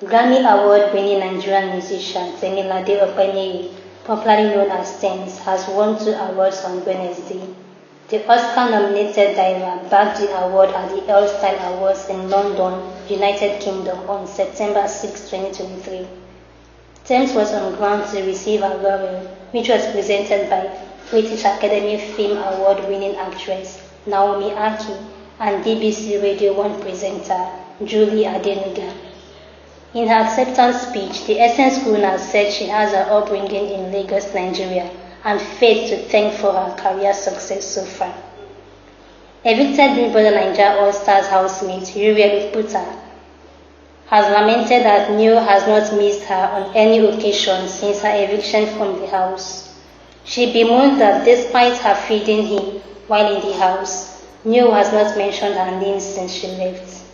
Grammy Award-winning Nigerian musician Temilade Openiyi, popularly known as Tems, has won 2 awards on Wednesday. The Oscar-nominated diva bagged the award at the ELLE Awards in London, United Kingdom on September 6, 2023. Tems was on ground to receive her laurel, which was presented by British Academy Film Award-winning actress Naomi Aki and BBC Radio 1 presenter Julie Adenuga. In her acceptance speech, the Essence crooner said she has her upbringing in Lagos, Nigeria, and faith to thank for her career success so far. Evicted Big Brother Naija All-Stars housemate Uriel Oputa has lamented that Neo has not missed her on any occasion since her eviction from the house. She bemoaned that despite her feeding him while in the house, Neo has not mentioned her name since she left.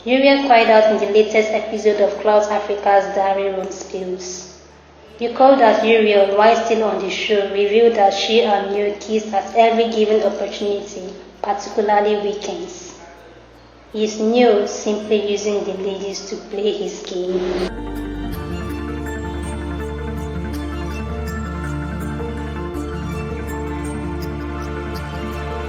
Uriel cried out in the latest episode of Clout Africa's Diary Room Spills. Recall that Uriel, while still on the show, revealed that she and Neo kissed at every given opportunity, particularly weekends. Is Neo simply using the ladies to play his game?